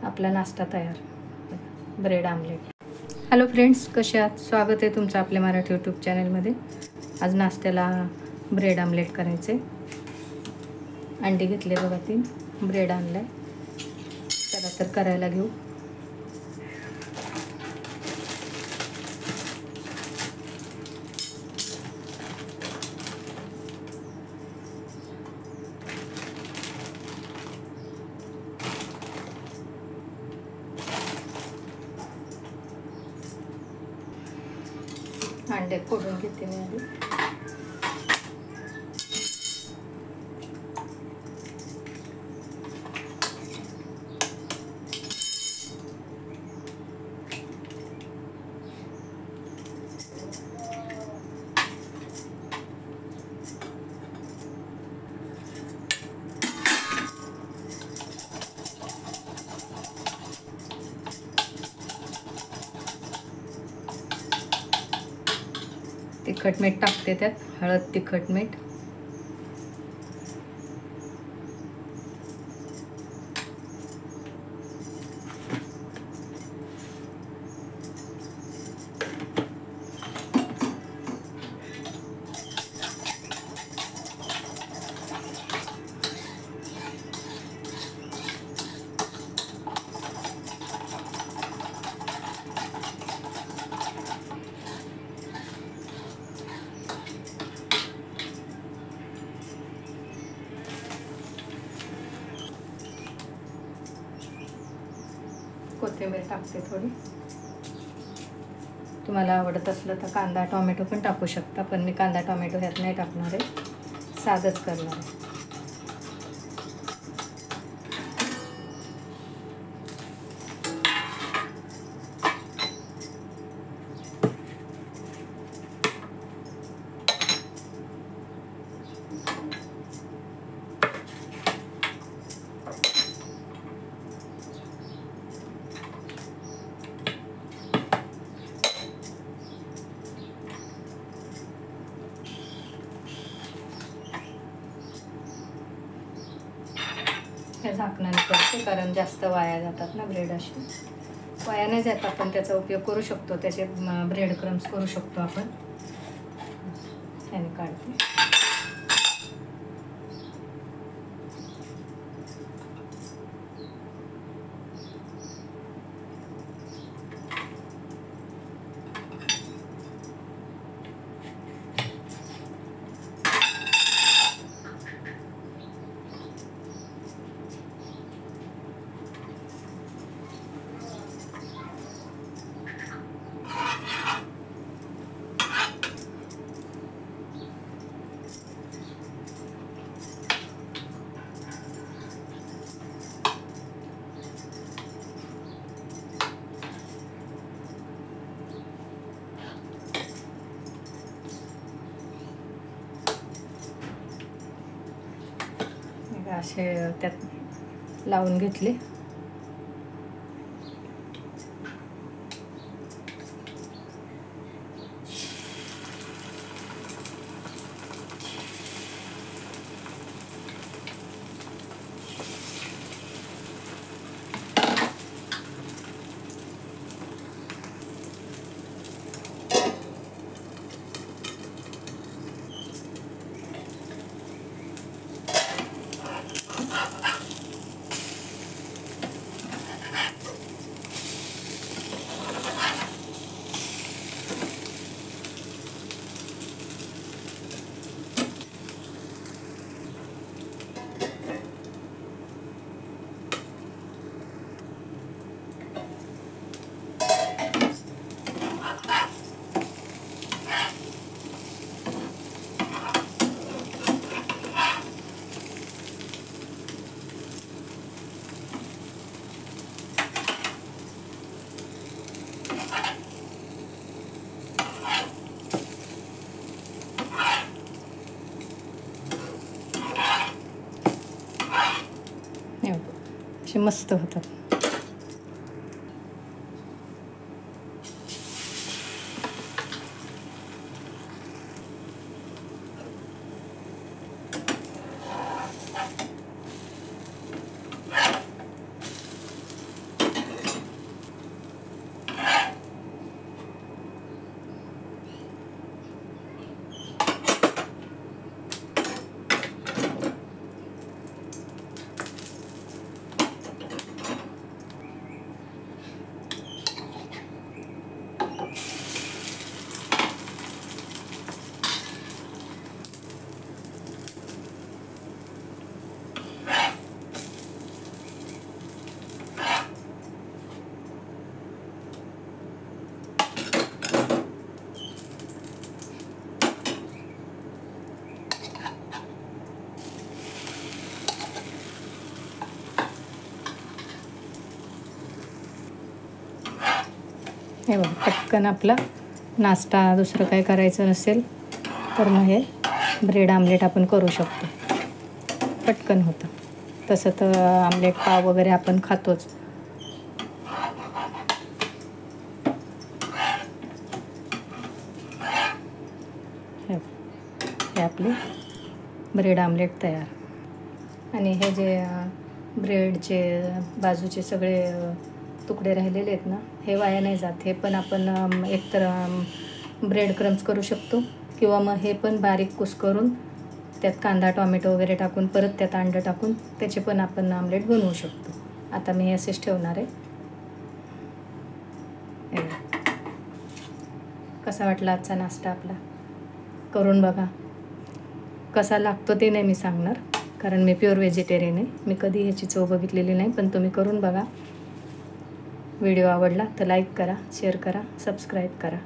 आपला नाश्ता तयार, ब्रेड आमलेट। हॅलो फ्रेंड्स, कसे आहात? स्वागत आहे तुमचं आपल्या मराठी यूट्यूब चॅनलमध्ये। आज नाश्त्याला ब्रेड आमलेट करायचे। अंडी घेतले बघा 3, ब्रेड आणलाय, चला तर करायला घेऊ। अंडे फोडून घेते मी आधी। तिखट मीठ टाकते त्यात, हळद, तिखट मीठ। कोथिंबीर टाकते थोडी। तुम्हाला आवडत असलं तर कांदा टोमॅटो पण टाकू शकता, पण मी कांदा टोमॅटो ह्यात नाही टाकणार आहे, साधंच करणार आहे। हे झाकणाने करते, कारण जास्त वाया जातात ना ब्रेड। असे वाया नाही जात, आपण त्याचा उपयोग करू शकतो, त्याचे ब्रेड क्रम्स करू शकतो आपण। त्याने काढते। असे त्यात लावून घेतले। असे मस्त होतात। हे बघा, पटकन आपला नाश्ता दुसरं काय करायचं नसेल तर मग हे ब्रेड आमलेट आपण करू शकतो. पटकन होतं. तसं तर आमलेट पाव वगैरे आपण खातोच. हे आपले ब्रेड आमलेट तयार. आणि हे जे ब्रेडचे बाजूचे सगळे तुकडे राहिलेले आहेत ना, हे वाया नाही जात. हे पण आपण एकतर ब्रेड क्रम्स करू शकतो किंवा मग हे पण बारीक कुस्करून त्यात कांदा टोमॅटो वगैरे टाकून परत त्यात अंडं टाकून त्याचे पण आपण आमलेट बनवू शकतो. आता मी हे असेच ठेवणार आहे. कसा वाटला आजचा नाश्ता आपला? करून बघा. कसा लागतो ते नाही मी सांगणार, कारण मी प्युअर व्हेजिटेरियन आहे. मी कधी ह्याची चव बघितलेली नाही, पण तुम्ही करून बघा. व्हिडिओ आवडला तर लाईक करा, शेअर करा, सबस्क्राईब करा.